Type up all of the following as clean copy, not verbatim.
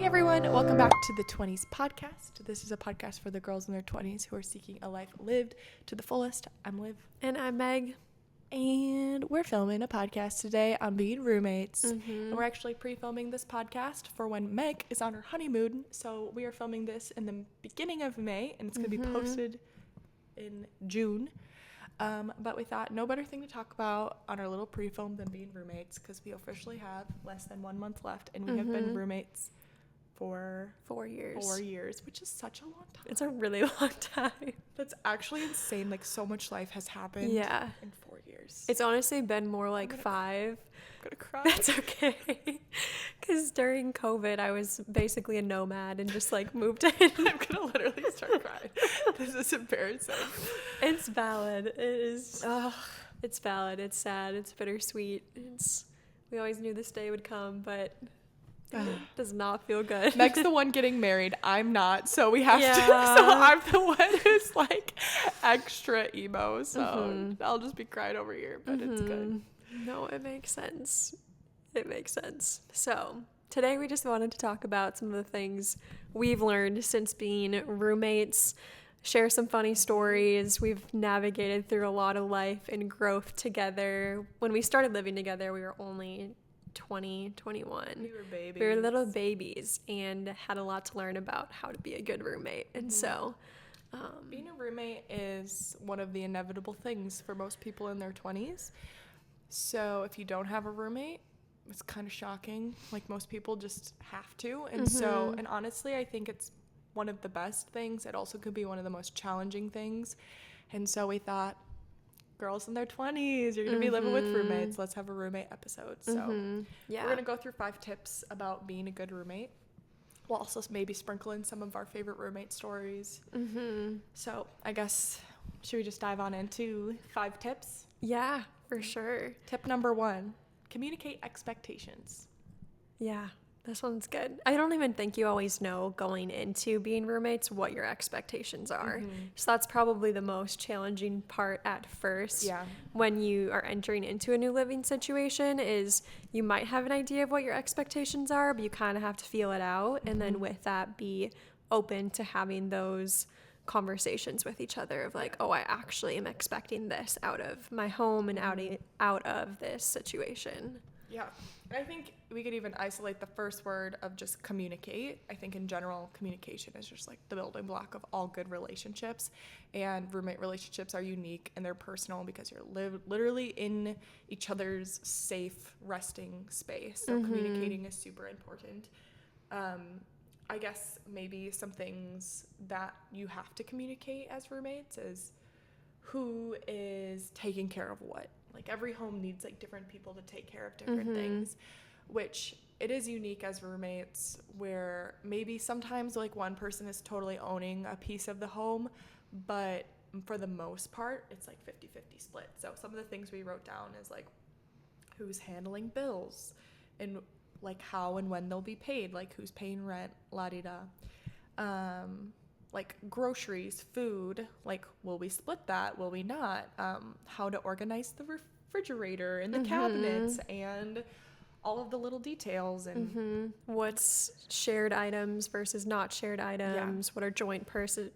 Hey everyone, welcome back to the 20s podcast. This is a podcast for the girls in their 20s who are seeking a life lived to the fullest. I'm Liv. And I'm Meg. And we're filming a podcast today on being roommates. And we're actually pre-filming this podcast for when Meg is on her honeymoon. So we are filming this in the beginning of May, and it's going to be posted in June. But we thought no better thing to talk about on our little pre-film than being roommates, because we officially have less than 1 month left, and we have been roommates for 4 years. 4 years, which is such a long time. It's a really long time. That's actually insane. Like, so much life has happened in 4 years. It's honestly been more like 5. I'm gonna cry. That's okay. Because during COVID, I was basically a nomad and just like moved in. I'm gonna literally start crying. This is embarrassing. It's valid. It is. It's valid. It's sad. It's bittersweet. We always knew this day would come, but it does not feel good. Meg's the one getting married. I'm not, so we have to. So I'm the one who's like extra emo. So I'll just be crying over here, but it's good. No, it makes sense. It makes sense. So today we just wanted to talk about some of the things we've learned since being roommates, share some funny stories. We've navigated through a lot of life and growth together. When we started living together, we were only 20, 21. We were babies. We were little babies and had a lot to learn about how to be a good roommate. And so being a roommate is one of the inevitable things for most people in their 20s. So if you don't have a roommate, it's kind of shocking. Like, most people just have to. And so, and honestly, I think it's one of the best things. It also could be one of the most challenging things. And so we thought, girls in their 20s, you're going to be living with roommates. Let's have a roommate episode. So we're going to go through 5 tips about being a good roommate. We'll also maybe sprinkle in some of our favorite roommate stories. So I guess, should we just dive on into 5 tips? Yeah, for sure. Tip number 1, communicate expectations. Yeah, this one's good. I don't even think you always know going into being roommates what your expectations are. So that's probably the most challenging part at first. Yeah. When you are entering into a new living situation is you might have an idea of what your expectations are, but you kind of have to feel it out. And then with that, be open to having those conversations with each other of like, oh, I actually am expecting this out of my home and out of this situation. Yeah. And I think we could even isolate the first word of just communicate. I think in general, communication is just like the building block of all good relationships. And roommate relationships are unique and they're personal because you're literally in each other's safe resting space. So communicating is super important. I guess maybe some things that you have to communicate as roommates is who is taking care of what. Like, every home needs like different people to take care of different things, which it is unique as roommates, where maybe sometimes like one person is totally owning a piece of the home, but for the most part it's like 50-50 split. So some of the things we wrote down is like who's handling bills and like how and when they'll be paid, like who's paying rent, la-di-da. Like groceries, food, like will we split that, will we not, how to organize the refrigerator and the cabinets and all of the little details and what's shared items versus not shared items, what are joint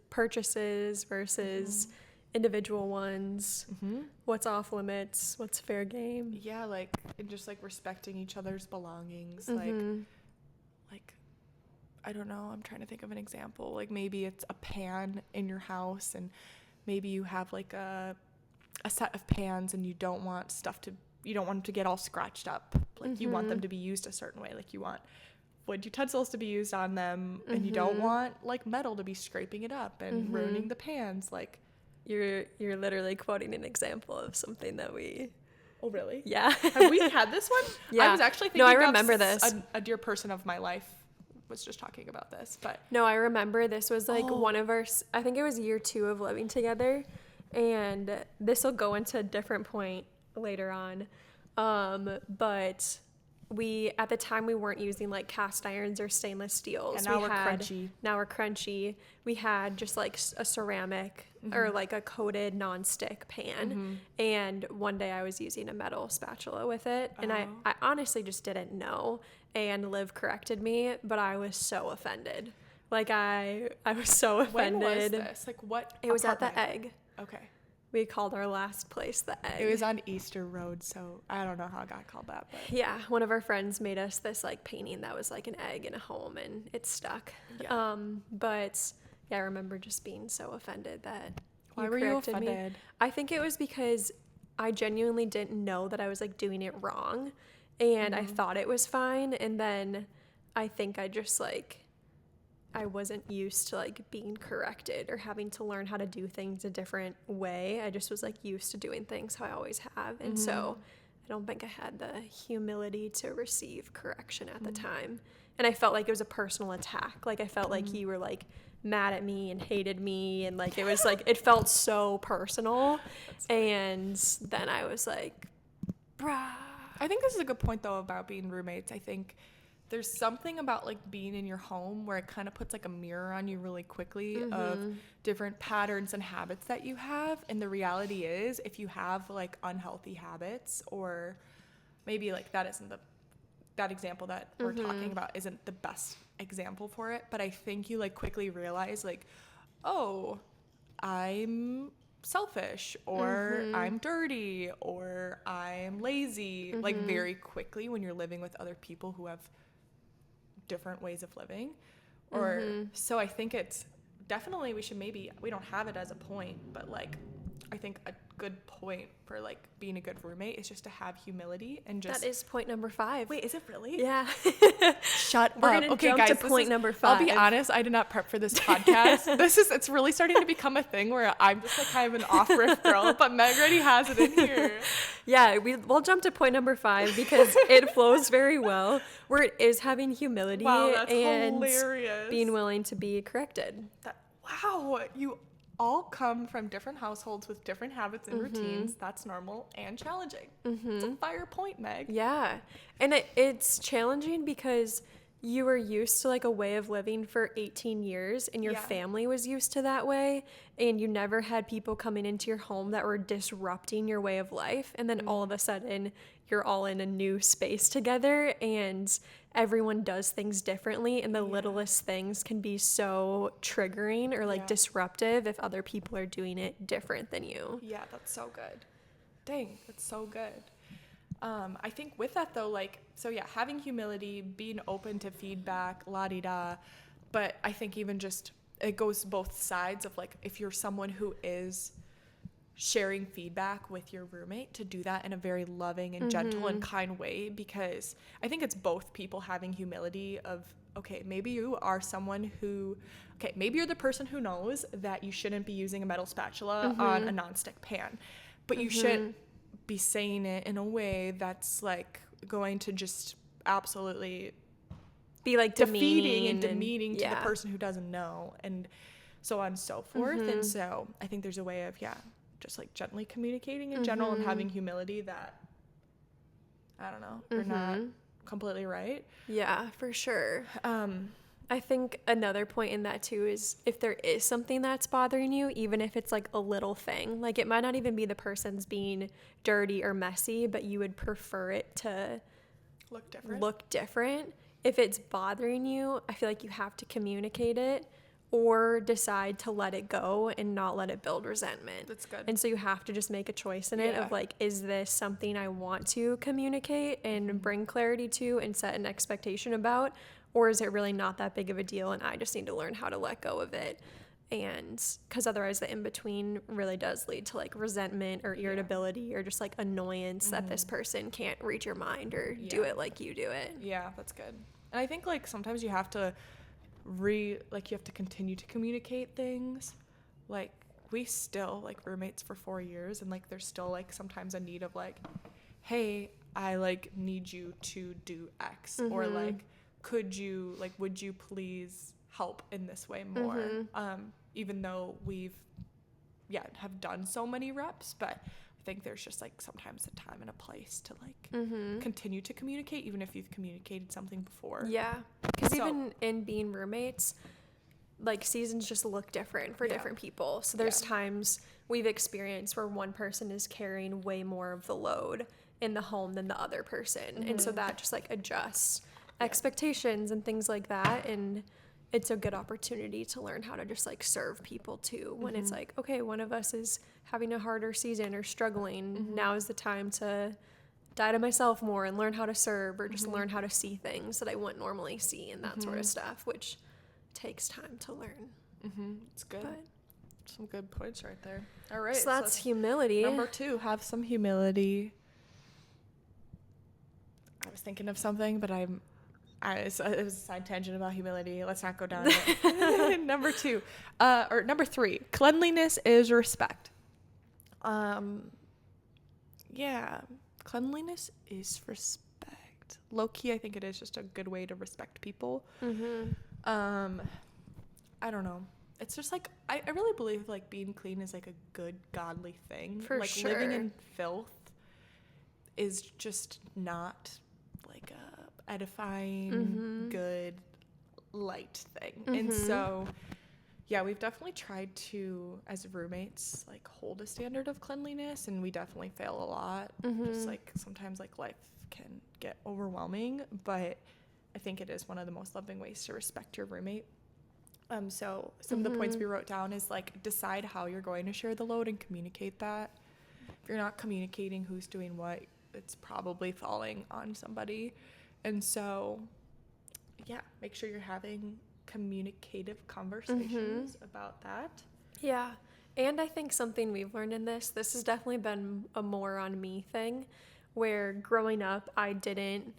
purchases versus individual ones, what's off limits, what's fair game. Yeah, like, and just like respecting each other's belongings. Like I don't know, I'm trying to think of an example. Like, maybe it's a pan in your house and maybe you have like a set of pans and you don't want them to get all scratched up. Like, you want them to be used a certain way. Like, you want wood utensils to be used on them and you don't want like metal to be scraping it up and ruining the pans. Like, you're literally quoting an example of something that we... Oh, really? Yeah. Have we had this one? Yeah. I was actually thinking I remember this. A dear person of my life was just talking about this, but no, I remember this was like one of our, I think it was year 2 of living together, and this will go into a different point later on, but at the time we weren't using like cast irons or stainless steels. And now we're crunchy. Now we're crunchy. We had just like a ceramic or like a coated non-stick pan. And one day I was using a metal spatula with it. And I honestly just didn't know. And Liv corrected me, but I was so offended. Like I was so offended. When was this? Like what? It was at the apartment? Egg. Okay. We called our last place the Egg. It was on Easter Road, so I don't know how it got called that. But yeah, one of our friends made us this like painting that was like an egg in a home, and it stuck. Yeah. But yeah, I remember just being so offended that Why were you corrected me. offended? I think it was because I genuinely didn't know that I was like doing it wrong, and I thought it was fine, and then I think I just like I wasn't used to like being corrected or having to learn how to do things a different way. I just was like used to doing things how I always have. And so I don't think I had the humility to receive correction at the time. And I felt like it was a personal attack. Like I felt like you were like mad at me and hated me, and like it was like it felt so personal. And then I was like, brah. I think this is a good point though about being roommates. I think there's something about like being in your home where it kind of puts like a mirror on you really quickly of different patterns and habits that you have. And the reality is if you have like unhealthy habits, or maybe like that example that we're talking about isn't the best example for it, but I think you like quickly realize like, oh, I'm selfish, or I'm dirty, or I'm lazy, like very quickly when you're living with other people who have different ways of living. Or so I think it's definitely we don't have it as a point, but like I think a good point for like being a good roommate is just to have humility and just That is point number 5. Wait, is it really? Yeah. Shut We're up. gonna Okay, jump guys, to this point is- number I'll be 5. honest, I did not prep for this podcast. It's really starting to become a thing where I'm just like kind of an off-riff girl, but Meg already has it in here. Yeah, we'll jump to point number 5 because it flows very well, where it is having humility Wow, that's and hilarious. being willing to be corrected. Wow, you all come from different households with different habits and routines. That's normal and challenging. It's a fire point, Meg. Yeah, and it's challenging because you were used to like a way of living for 18 years and your family was used to that way, and you never had people coming into your home that were disrupting your way of life, and then all of a sudden you're all in a new space together and everyone does things differently, and the littlest things can be so triggering or like disruptive if other people are doing it different than you. Yeah, that's so good. Dang, that's so good. I think with that though, like, so yeah, having humility, being open to feedback, la-di-da, but I think even just, it goes both sides of like, if you're someone who is sharing feedback with your roommate, to do that in a very loving and gentle and kind way, because I think it's both people having humility of, okay, maybe you are someone who, okay, maybe you're the person who knows that you shouldn't be using a metal spatula on a nonstick pan, but you shouldn't be saying it in a way that's like going to just absolutely Be like defeating and demeaning demeaning to the person who doesn't know, and so on and so forth. And so I think there's a way of just like gently communicating in general and having humility that, I don't know, you're not completely right. Yeah, for sure. I think another point in that too is if there is something that's bothering you, even if it's like a little thing, like it might not even be the person's being dirty or messy, but you would prefer it to look different. If it's bothering you, I feel like you have to communicate it or decide to let it go and not let it build resentment. That's good. And so you have to just make a choice in it of like, is this something I want to communicate and bring clarity to and set an expectation about? Or is it really not that big of a deal and I just need to learn how to let go of it? And because otherwise the in-between really does lead to like resentment or irritability or just like annoyance that this person can't read your mind or do it like you do it. Yeah, that's good. And I think like sometimes you have to you have to continue to communicate things. Like we still like roommates for 4 years, and like there's still like sometimes a need of like, hey, I like need you to do X, or like, would you please help in this way more? Even though we've have done so many reps, but I think there's just like sometimes a time and a place to like continue to communicate, even if you've communicated something before. Yeah, because even in being roommates, like seasons just look different for different people. So there's times we've experienced where one person is carrying way more of the load in the home than the other person, and so that just like adjusts expectations and things like that. And it's a good opportunity to learn how to just like serve people too when it's like, okay, one of us is having a harder season or struggling, now is the time to die to myself more and learn how to serve, or just learn how to see things that I wouldn't normally see, and that sort of stuff, which takes time to learn. It's good. But some good points right there. All right, so that's humility. Number 2, have some humility. I was thinking of something, but it was a side tangent about humility. Let's not go down it. Number 2, or number 3, cleanliness is respect. Yeah, cleanliness is respect. Low key, I think it is just a good way to respect people. I don't know. It's just like, I really believe like being clean is like a good godly thing. For like sure. Living in filth is just not like a edifying, good, light thing. And so, yeah, we've definitely tried to, as roommates, like hold a standard of cleanliness, and we definitely fail a lot. Just like sometimes like life can get overwhelming, but I think it is one of the most loving ways to respect your roommate. So some of the points we wrote down is like decide how you're going to share the load and communicate that. If you're not communicating who's doing what, it's probably falling on somebody. And so, yeah, make sure you're having communicative conversations about that. Yeah. And I think something we've learned in this has definitely been a more on me thing, where growing up, I didn't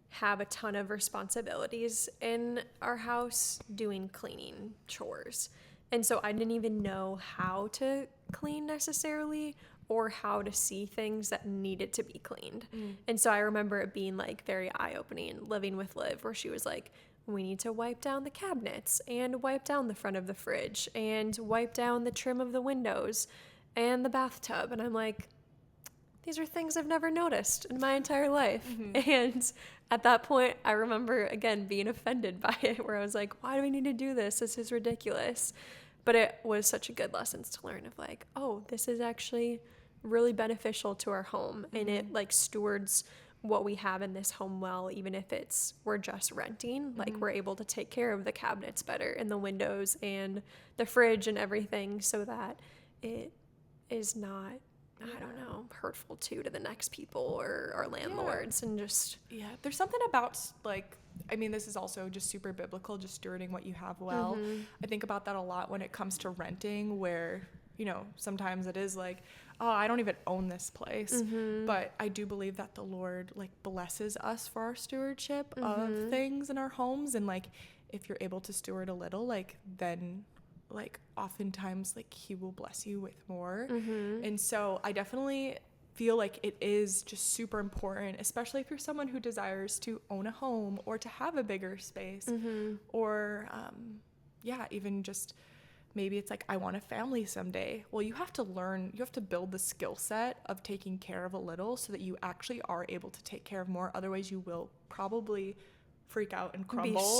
have a ton of responsibilities in our house doing cleaning chores. And so I didn't even know how to clean necessarily, or how to see things that needed to be cleaned. And so I remember it being like very eye-opening living with Liv, where she was like, we need to wipe down the cabinets and wipe down the front of the fridge and wipe down the trim of the windows and the bathtub. And I'm like, these are things I've never noticed in my entire life. And at that point, I remember, again, being offended by it, where I was like, why do we need to do this? This is ridiculous. But it was such a good lessons to learn of like, oh, this is actually really beneficial to our home. And it like stewards what we have in this home well, even if we're just renting. Like we're able to take care of the cabinets better and the windows and the fridge and everything, so that it is not, I don't know, hurtful to the next people or our landlords. And just there's something about like, I mean, this is also just super biblical, just stewarding what you have well. I think about that a lot when it comes to renting, where, you know, sometimes it is like, oh, I don't even own this place. But I do believe that the Lord like blesses us for our stewardship of things in our homes. And like, if you're able to steward a little, like then like oftentimes like he will bless you with more. And so I definitely feel like it is just super important, especially if you're someone who desires to own a home or to have a bigger space, or even just maybe it's like, I want a family someday. Well, you have to build the skill set of taking care of a little, so that you actually are able to take care of more. Otherwise you will probably freak out and crumble,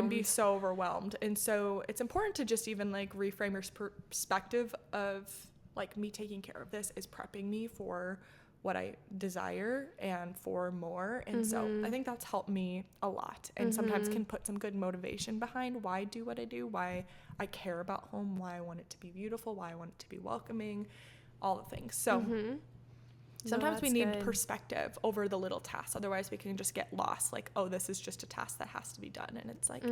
be so overwhelmed. And so it's important to just even like reframe your perspective of like, me taking care of this is prepping me for what I desire and for more. And so I think that's helped me a lot, and sometimes can put some good motivation behind why I do what I do, why I care about home, why I want it to be beautiful, why I want it to be welcoming, all the things. So sometimes we need perspective over the little tasks. Otherwise we can just get lost, like, oh, this is just a task that has to be done. And it's like,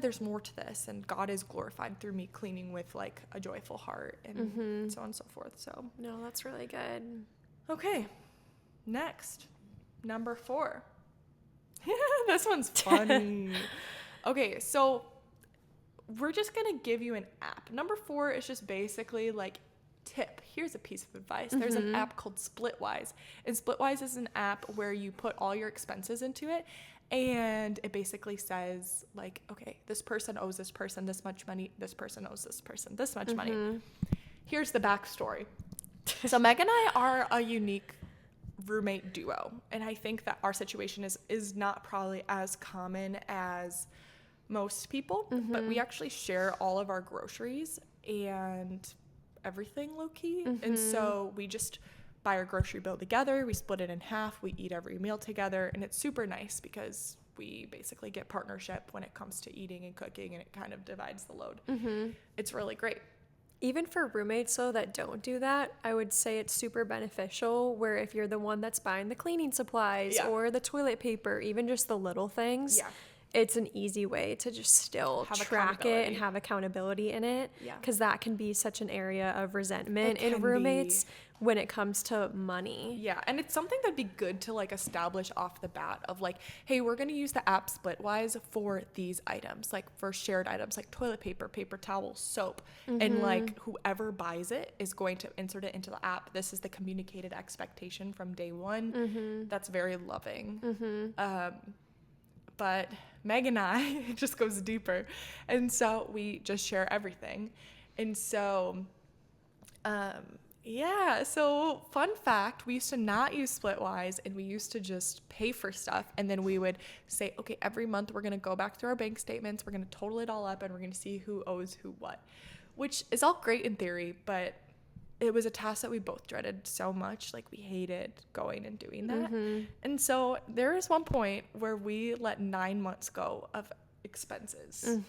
there's more to this, and God is glorified through me cleaning with like a joyful heart, and so on and so forth. So no, that's really good. Okay, next, number 4. This one's funny. Okay, so we're just gonna give you an app. Number 4 is just basically like, tip. Here's a piece of advice. There's an app called Splitwise, and Splitwise is an app where you put all your expenses into it, and it basically says like, okay, this person owes this person this much money, this person owes this person this much money. Here's the backstory. So Meg and I are a unique roommate duo, and I think that our situation is not probably as common as most people, but we actually share all of our groceries and everything low-key. And so we just buy our grocery bill together, we split it in half, we eat every meal together, and it's super nice because we basically get partnership when it comes to eating and cooking, and it kind of divides the load. It's really great. Even for roommates, though, that don't do that, I would say it's super beneficial where if you're the one that's buying the cleaning supplies or the toilet paper, even just the little things, it's an easy way to just still Have track it and have accountability in it. Because that can be such an area of resentment in roommates when it comes to money. Yeah, and it's something that'd be good to like establish off the bat of like, hey, we're gonna use the app Splitwise for these items, like for shared items like toilet paper, paper towel, soap, and like whoever buys it is going to insert it into the app. This is the communicated expectation from day one. That's very loving. But Meg and I, it just goes deeper, and so we just share everything, and so yeah, so fun fact, we used to not use Splitwise, and we used to just pay for stuff, and then we would say, okay, every month we're going to go back through our bank statements, we're going to total it all up, and we're going to see who owes who what, which is all great in theory, but it was a task that we both dreaded so much. Like, we hated going and doing that. And so there is one point where we let 9 months go of expenses.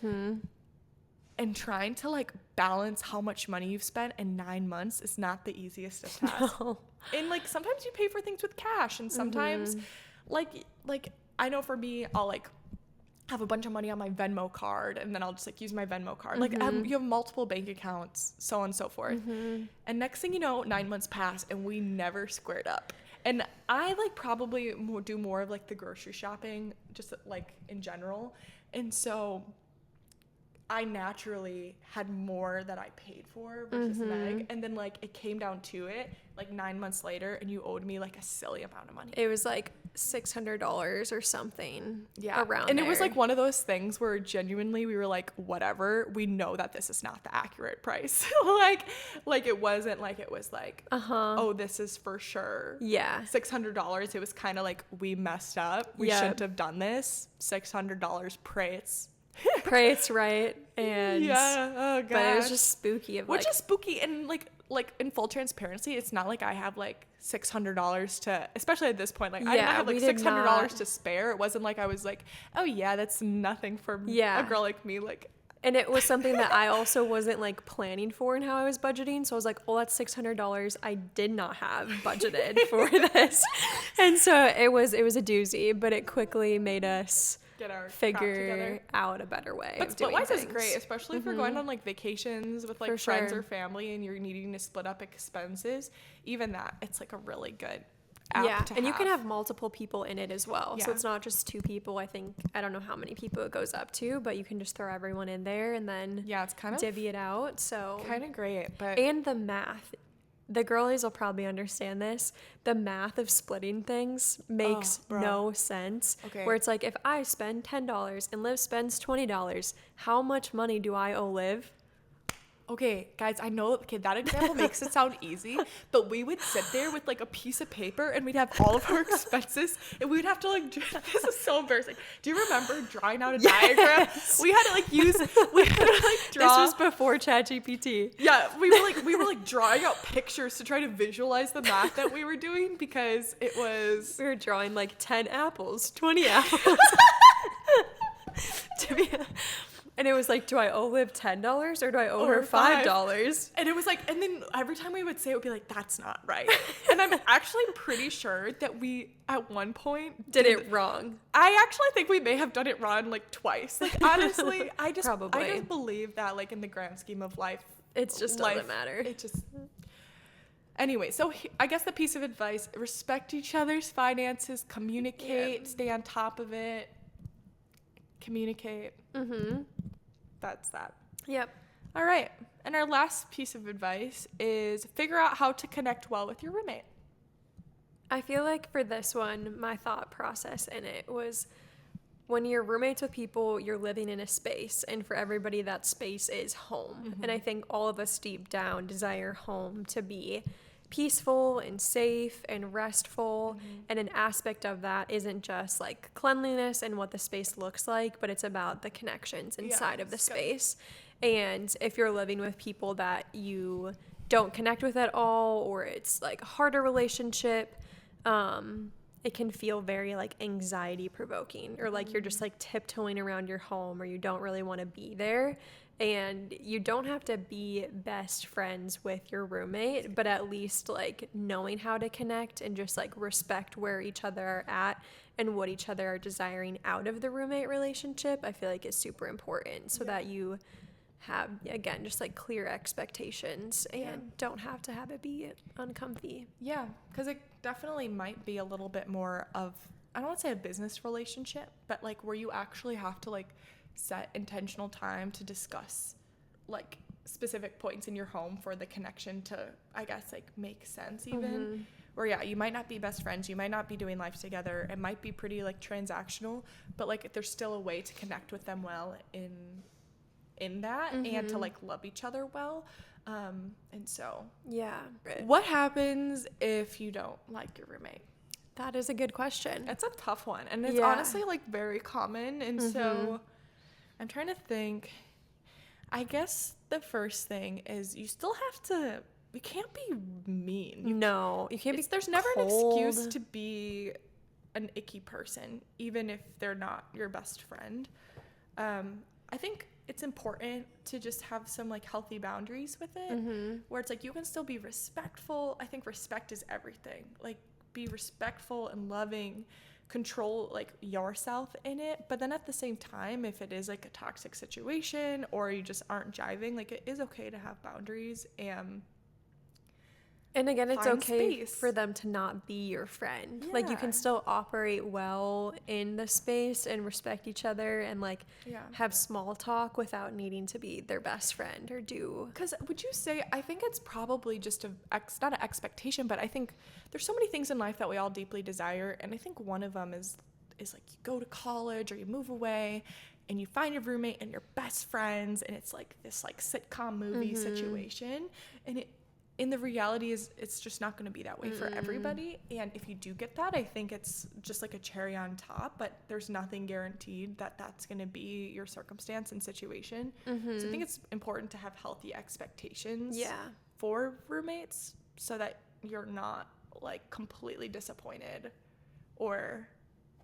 And trying to like balance how much money you've spent in 9 months is not the easiest of tasks. And like sometimes you pay for things with cash, and sometimes like I know for me, I'll like have a bunch of money on my Venmo card, and then I'll just like use my Venmo card. Like you have multiple bank accounts, so on and so forth. And next thing you know, 9 months pass and we never squared up. And I like probably do more of like the grocery shopping, just like in general. And so I naturally had more that I paid for versus Meg. And then like it came down to it like 9 months later, and you owed me like a silly amount of money. It was like $600 or something. Yeah. Around and there. It was like one of those things where genuinely we were like, whatever, we know that this is not the accurate price. like it wasn't like it was like, oh, this is for sure. Yeah. $600. It was kind of like, we messed up. We shouldn't have done this. $600, pray it's right. And oh god, but it was just spooky which is spooky. And like in full transparency, it's not like I have like $600 to, especially at this point, like I didn't have like $600 to spare. It wasn't like I was like, oh yeah, that's nothing for a girl like me. Like, and it was something that I also wasn't like planning for in how I was budgeting. So I was like, oh, that's $600 I did not have budgeted for this. And so it was a doozy, but it quickly made us get our figure out a better way. But Splitwise is great, especially if you're going on like vacations with like friends or family and you're needing to split up expenses. Even that, it's like a really good app to and have. you can have multiple people in it as well. So it's not just 2 people. I don't know how many people it goes up to, but you can just throw everyone in there and then it's kind of divvy it out. So kind of great, but and the math. The girlies will probably understand this. The math of splitting things makes no sense. Okay. Where it's like, if I spend $10 and Liv spends $20, how much money do I owe Liv? Okay, guys, I know, that example makes it sound easy, but we would sit there with like a piece of paper and we'd have all of our expenses, and we'd have to like, this is so embarrassing. Do you remember drawing out a diagram? We had to like draw. This was before ChatGPT. Yeah, we were like drawing out pictures to try to visualize the math that we were doing, because it was. We were drawing like 10 apples, 20 apples. And it was like, do I owe Liv $10 or do I owe her $5? And it was like, and then every time we would say it, would be like, that's not right. And I'm actually pretty sure that we, at one point, did it wrong. I actually think we may have done it wrong like twice. Like, honestly, I just Probably. believe that like in the grand scheme of life, it's just doesn't matter. It just. Anyway, so I guess the piece of advice: respect each other's finances, communicate, stay on top of it, communicate. That's that. Yep. All right. And our last piece of advice is figure out how to connect well with your roommate. I feel like for this one, my thought process in it was, when you're roommates with people, you're living in a space, and for everybody that space is home. And I think all of us deep down desire home to be peaceful and safe and restful. And an aspect of that isn't just like cleanliness and what the space looks like, but it's about the connections inside of the space. And if you're living with people that you don't connect with at all, or it's like a harder relationship, it can feel very like anxiety provoking, or like you're just like tiptoeing around your home, or you don't really want to be there. And you don't have to be best friends with your roommate, but at least like knowing how to connect and just like respect where each other are at and what each other are desiring out of the roommate relationship, I feel like is super important, so that you have, again, just like clear expectations and don't have to have it be uncomfy. Yeah, because it definitely might be a little bit more of, I don't want to say a business relationship, but like where you actually have to like set intentional time to discuss like specific points in your home for the connection to, I guess, like make sense even. Where you might not be best friends, you might not be doing life together, it might be pretty like transactional, but like there's still a way to connect with them well in that and to like love each other well. And so what happens if you don't like your roommate? That is a good question. It's a tough one, and it's honestly like very common. And so I'm trying to think. I guess the first thing is you can't be mean. You can't be There's never an excuse to be an icky person, even if they're not your best friend. I think it's important to just have some like healthy boundaries with it, where it's like you can still be respectful. I think respect is everything. Like, be respectful and loving, control like yourself in it, but then at the same time, if it is like a toxic situation or you just aren't jiving, like it is okay to have boundaries. And again, it's okay for them to not be your friend. Like, you can still operate well in the space and respect each other and like have small talk without needing to be their best friend or do. Because would you say, I think it's probably just not an expectation, but I think there's so many things in life that we all deeply desire. And I think one of them is like you go to college or you move away and you find your roommate and your best friends, and it's like this like sitcom movie situation. And the reality is it's just not going to be that way for everybody. And if you do get that, I think it's just like a cherry on top, but there's nothing guaranteed that that's going to be your circumstance and situation. So I think it's important to have healthy expectations for roommates so that you're not like completely disappointed or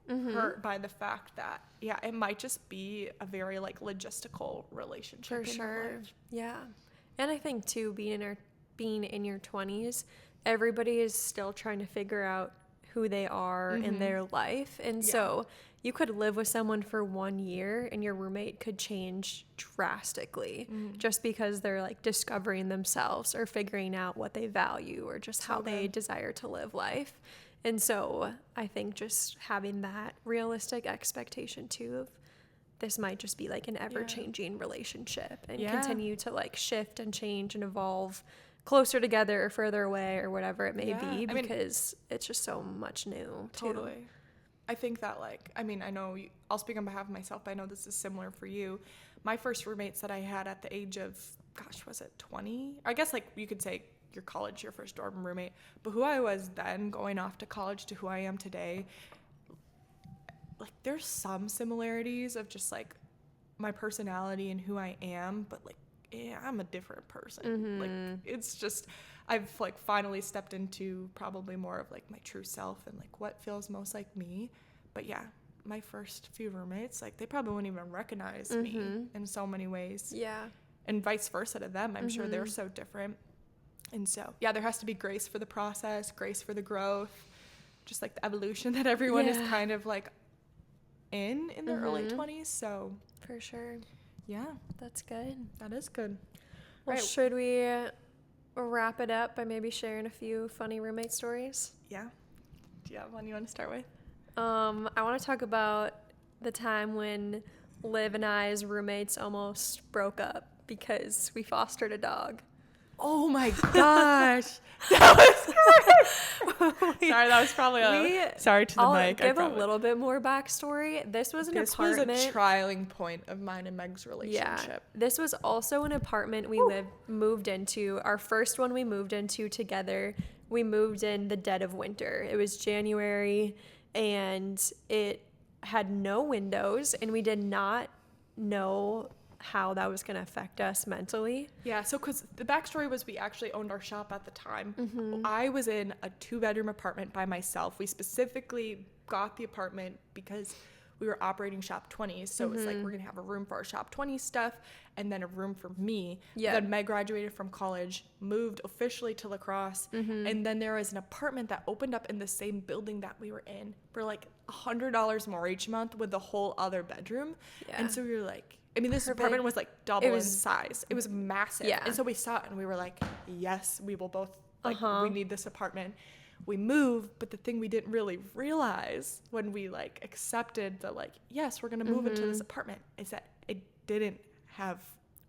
hurt by the fact that, it might just be a very like logistical relationship. For sure. Yeah. And I think too, being in your 20s, everybody is still trying to figure out who they are in their life. And so you could live with someone for 1 year and your roommate could change drastically just because they're like discovering themselves or figuring out what they value or just how they desire to live life. And so I think just having that realistic expectation too of this might just be like an ever-changing relationship and continue to like shift and change and evolve closer together or further away or whatever it may be, because it's just so much new too. Totally. I think that like, I know I'll speak on behalf of myself, but I know this is similar for you. My first roommates that I had at the age of, was it 20? I guess like you could say your first dorm roommate, but who I was then going off to college to who I am today, like there's some similarities of just like my personality and who I am, but like I'm a different person. Like it's just, I've like finally stepped into probably more of like my true self and like what feels most like me. But my first few roommates, like they probably wouldn't even recognize me in so many ways. And vice versa to them. I'm sure they're so different. And so there has to be grace for the process, grace for the growth, just like the evolution that everyone is kind of like in their early 20s. So for sure. Yeah. That's good. That is good. Well, should we wrap it up by maybe sharing a few funny roommate stories? Yeah. Do you have one you want to start with? I want to talk about the time when Liv and I's roommates almost broke up because we fostered a dog. Oh my gosh. That was great. Sorry, that was probably sorry to the mic. I'll give a little bit more backstory. This was an apartment. This was a trialing point of mine and Meg's relationship. Yeah. This was also an apartment we moved into. Our first one we moved into together. we moved in the dead of winter. It was January, and it had no windows, and we did not know how that was going to affect us mentally. Yeah, so because the backstory was we actually owned our shop at the time. Mm-hmm. I was in a 2-bedroom apartment by myself. We specifically got the apartment because we were operating Shop 20s. So it was like, we're going to have a room for our Shop 20 stuff and then a room for me. Yeah. Then Meg graduated from college, moved officially to La Crosse. And then there was an apartment that opened up in the same building that we were in for like $100 more each month with the whole other bedroom. Yeah. And so we were like, I mean, this Perfect. apartment was like double in size. It was massive. Yeah. And so we saw it and we were like, yes, we will both, like, we need this apartment. We moved, but the thing we didn't really realize when we like accepted the like, yes, we're going to move into this apartment is that it didn't have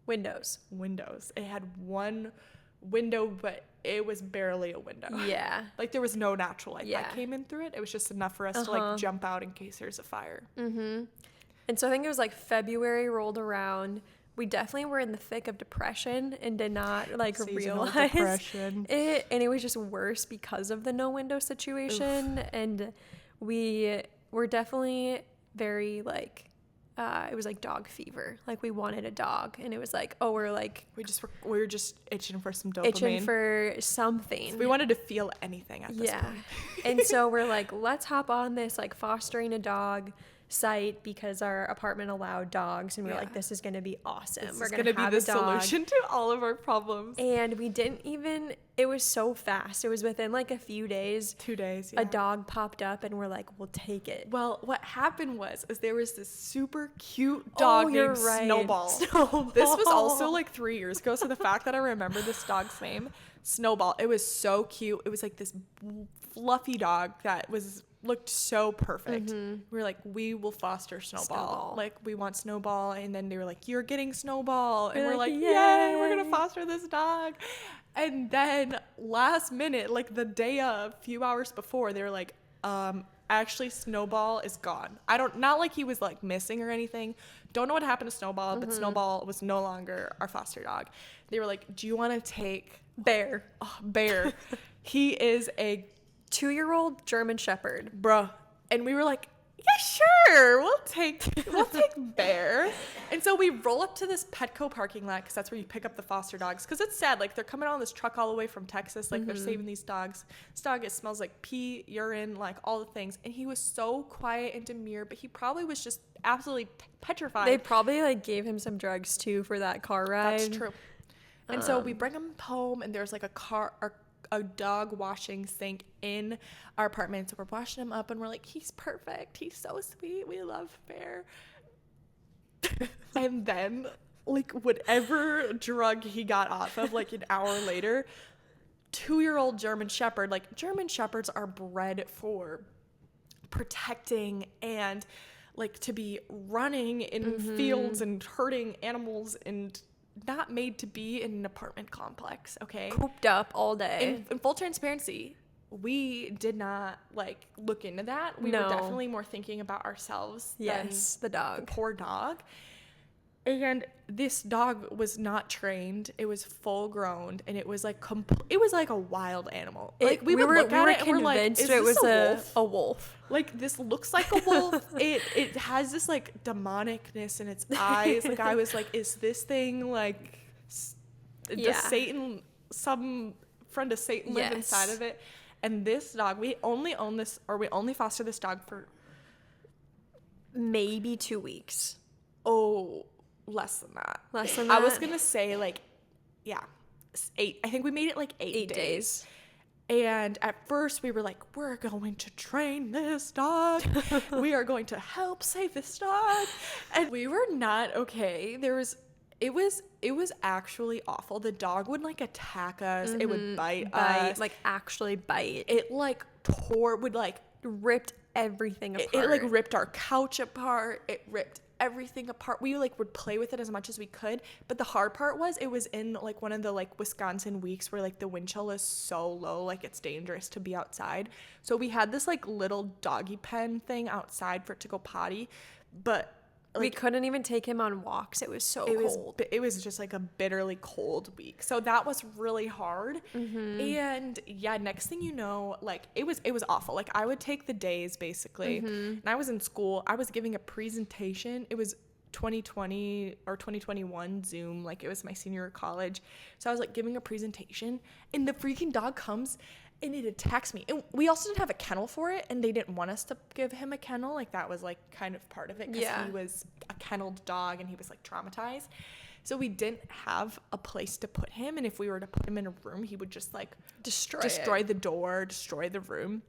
Windows. windows. It had one window, but it was barely a window. Yeah. Like there was no natural light Yeah. that came in through it. It was just enough for us to like jump out in case there's a fire. And so I think it was like February rolled around. We definitely were in the thick of depression and did not like Seasonal realize depression. it. And it was just worse because of the no window situation. And we were definitely very like, it was like dog fever. Like we wanted a dog. And it was like, oh, we're like We were just itching for some dopamine. itching for something. We wanted to feel anything at this point. And so we're like, let's hop on this like fostering a dog site because our apartment allowed dogs, and we're like, this is going to be awesome. We're going to be have the a dog. solution to all of our problems. And we didn't even, it was so fast. It was within like a few days. 2 days, yeah. A dog popped up and we're like, we'll take it. Well, what happened was there was this super cute dog named Snowball. Snowball. This was also like 3 years ago, so the fact that I remember this dog's name, Snowball, it was so cute. It was like this fluffy dog that looked so perfect. We were like, we will foster Snowball. Like, we want Snowball. And then they were like, you're getting Snowball. And we're like, yay, we're going to foster this dog. And then last minute, like the day of, a few hours before, they were like, actually Snowball is gone. Not like he was like missing or anything. Don't know what happened to Snowball, but Snowball was no longer our foster dog. They were like, do you want to take Bear. Oh, Bear. He is a 2-year-old German Shepherd. bruh. And we were like, yeah, sure, we'll take Bear. And so we roll up to this Petco parking lot because that's where you pick up the foster dogs. Because it's sad, like they're coming on this truck all the way from Texas, like they're saving these dogs. This dog, it smells like pee, urine, like all the things. And he was so quiet and demure, but he probably was just absolutely petrified. They probably like gave him some drugs too for that car ride. That's true. And so we bring him home, and there's like a dog washing sink in our apartment. So we're washing him up, and we're like, he's perfect. He's so sweet. We love Bear. And then, like, whatever drug he got off of, like, an hour later, 2-year-old German Shepherd, like, German Shepherds are bred for protecting and, like, to be running in fields and herding animals and not made to be in an apartment complex, okay? Cooped up all day. In full transparency, we did not like look into that. We were definitely more thinking about ourselves than the dog. the poor dog. And this dog was not trained. It was full grown, and it was like it was like a wild animal. Like we would look at it and we're like, is it was this a wolf. Like, this looks like a wolf. It has this like demonicness in its eyes. Like, I was like, is this thing like does Satan, some friend of Satan, live inside of it? And this dog, we only foster this dog for maybe 2 weeks. Oh, less than that. Less than that? I was gonna say like, yeah, 8. I think we made it like 8 days. And at first we were like, we're going to train this dog. We are going to help save this dog. And we were not okay. It was actually awful. The dog would like attack us. It would bite us. Like actually bite. It like would like ripped everything apart. It like ripped our couch apart. It ripped everything apart. We like would play with it as much as we could, but the hard part was it was in like one of the like Wisconsin weeks where like the wind chill is so low, like it's dangerous to be outside. So we had this like little doggy pen thing outside for it to go potty, but we couldn't even take him on walks. It was so cold. It was just like a bitterly cold week. So that was really hard. And yeah, next thing you know, like it was awful. Like I would take the days basically, and I was in school. I was giving a presentation. It was 2020 or 2021 Zoom, like it was my senior year of college. So I was like giving a presentation, and the freaking dog comes and it attacks me. And we also didn't have a kennel for it, and they didn't want us to give him a kennel. Like that was like kind of part of it, because he was a kenneled dog and he was like traumatized. So we didn't have a place to put him, and if we were to put him in a room, he would just like destroy the door, destroy the room.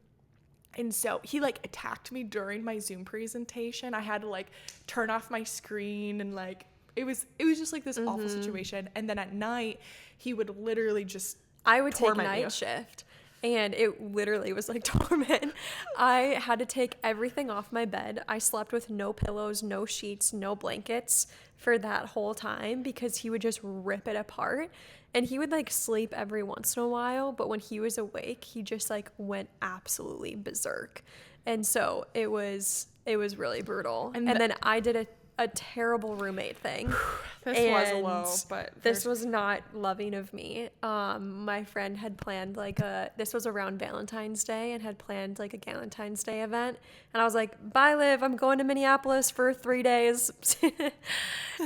And so he like attacked me during my Zoom presentation. I had to like turn off my screen, and like it was just like this awful situation. And then at night he would literally just I would take night shift, and it literally was like torment. I had to take everything off my bed. I slept with no pillows, no sheets, no blankets for that whole time, because he would just rip it apart. And he would like sleep every once in a while, but when he was awake, he just like went absolutely berserk. And so it was really brutal. And then I did a terrible roommate thing. This was low, but this was not loving of me. My friend had planned this was around Valentine's Day, and had planned like a Galentine's Day event. And I was like, bye Liv, I'm going to Minneapolis for 3 days.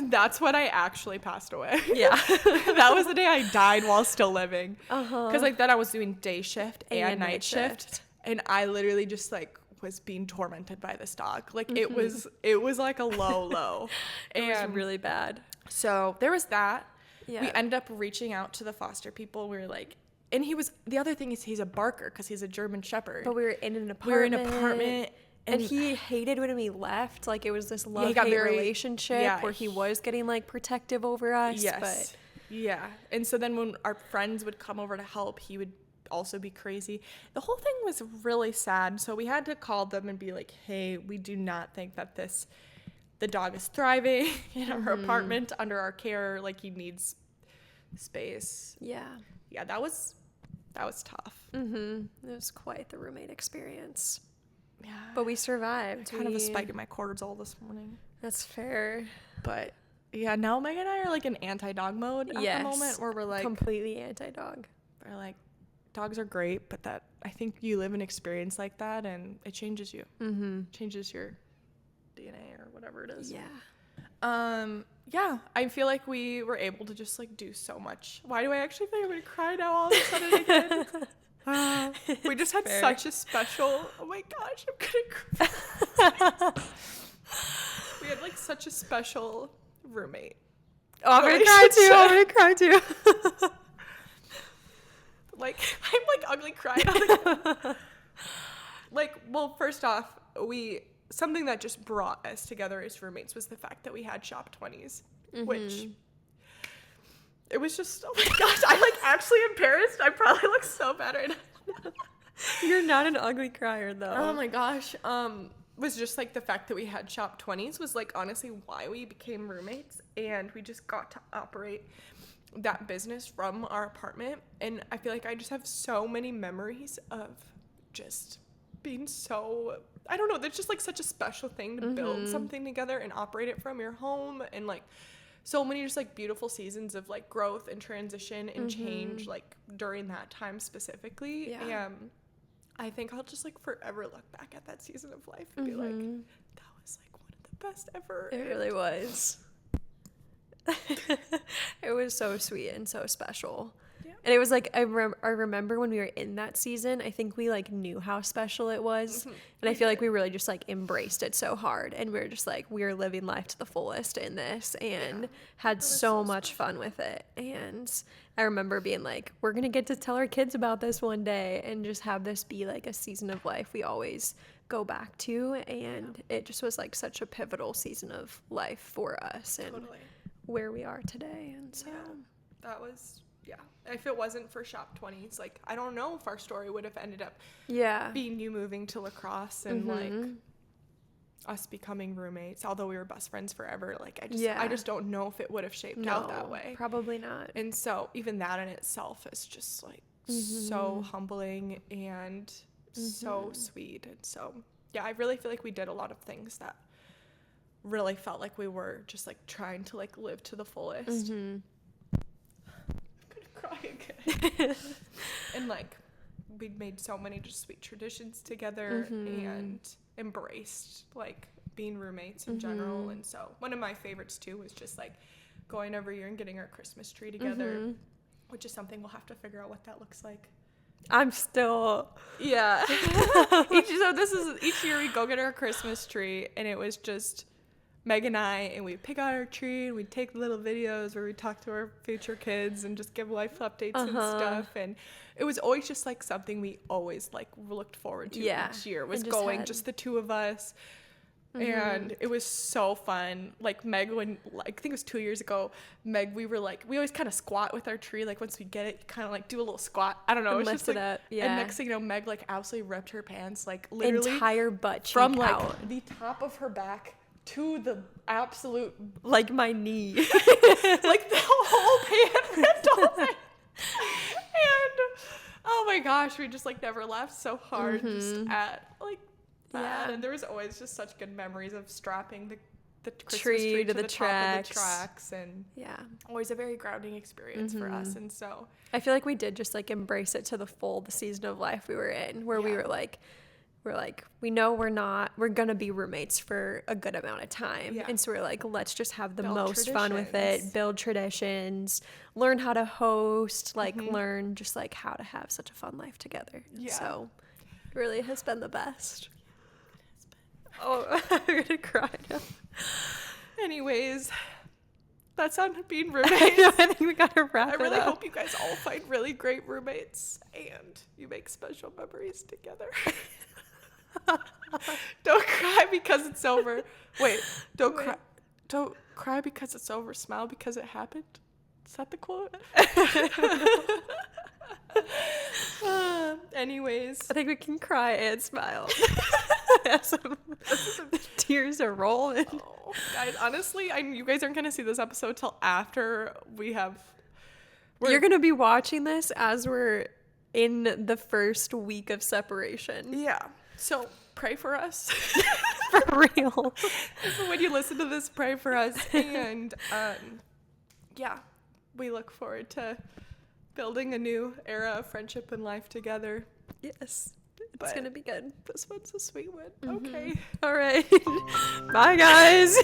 That's when I actually passed away. Yeah. That was the day I died while still living. Because like then I was doing day shift and night shift. And I literally just like was being tormented by this dog. Like it was like a low. It was really bad. So there was that. Yeah. We ended up reaching out to the foster people. We were like, and the other thing is he's a barker, because he's a German Shepherd. But we were in an apartment. And he hated when we left. Like it was this love-hate relationship where he was getting like protective over us. Yes. But yeah. And so then when our friends would come over to help, he would also be crazy. The whole thing was really sad. So we had to call them and be like, hey, we do not think that the dog is thriving in our apartment under our care. Like he needs space. Yeah. Yeah, that was tough. It was quite the roommate experience. Yeah. But we survived. Kind of a spike in my cortisol this morning. That's fair. But yeah, now Meg and I are like in anti-dog mode at the moment, where we're like completely anti-dog. We're like, dogs are great, but that I think you live an experience like that and it changes you. Changes your DNA or whatever it is. Yeah. Yeah, I feel like we were able to just like do so much. Why do I actually think I'm gonna cry now all of a sudden again? We just had such a special, oh my gosh, I'm gonna cry. We had like such a special roommate. Oh, I'm gonna cry too. Like, I'm like ugly crying. Like, well, first off, something that just brought us together as roommates was the fact that we had Shop 20s, which it was just, oh my gosh, I'm like actually embarrassed. I probably look so bad right now. You're not an ugly crier though. Oh my gosh. Was just like the fact that we had Shop 20s was like honestly why we became roommates, and we just got to operate that business from our apartment. And I feel like I just have so many memories of just being so, I don't know, that's just like such a special thing to build something together and operate it from your home, and like so many just like beautiful seasons of like growth and transition and change like during that time specifically. I think I'll just like forever look back at that season of life and be like, that was like one of the best ever. It really was. It was so sweet and so special. Yeah. And it was like I remember when we were in that season, I think we like knew how special it was. And I feel like we really just like embraced it so hard, and we were just like, we are living life to the fullest in this, and had so much fun with it. And I remember being like, we're gonna get to tell our kids about this one day, and just have this be like a season of life we always go back to. And it just was like such a pivotal season of life for us, and where we are today. And so that was if it wasn't for Shop 20s, like I don't know if our story would have ended up being you moving to La Crosse and like us becoming roommates, although we were best friends forever. Like I just don't know if it would have shaped out that way. Probably not. And so even that in itself is just like so humbling and so sweet. And so I really feel like we did a lot of things that really felt like we were just like trying to like live to the fullest. Mm-hmm. I'm gonna cry again. And like we'd made so many just sweet traditions together and embraced like being roommates in general. And so one of my favorites too was just like going every year and getting our Christmas tree together, which is something we'll have to figure out what that looks like. I'm still Each year we go get our Christmas tree, and it was just Meg and I, and we'd pick out our tree and we'd take little videos where we talk to our future kids and just give life updates and stuff. And it was always just like something we always like looked forward to each year, was going just the two of us. And it was so fun. Like Meg, when I think it was 2 years ago, Meg, we always kind of squat with our tree. Like once we get it, you kind of like do a little squat. I don't know. And lift it up. Yeah. And next thing you know, Meg like absolutely ripped her pants, like literally entire butt cheek from like out. the top of her back to the absolute like my knee. like the whole pant ripped off. And oh my gosh, we just like never laughed so hard just at like that. And there was always just such good memories of strapping the Christmas tree to the top of the tracks, and always a very grounding experience for us. And so I feel like we did just like embrace it to the full, the season of life we were in, where we're like, we know we're gonna be roommates for a good amount of time. And so we're like, let's just have the most fun with it, build traditions, learn how to host, like learn just like how to have such a fun life together. So it really has been the best. Oh, I'm gonna cry now. Anyways, that's on being roommates. I think we gotta wrap it up. I really hope you guys all find really great roommates and you make special memories together. Don't cry because it's over. Wait, don't cry because it's over. Smile because it happened. Is that the quote? Anyways, I think we can cry and smile. some tears are rolling. Oh, guys, honestly, you guys aren't gonna see this episode till after you're gonna be watching this as we're in the first week of separation. Yeah. So pray for us. For real. When you listen to this, pray for us. And we look forward to building a new era of friendship and life together. Yes. It's going to be good. This one's a sweet one. Okay. All right. Bye, guys.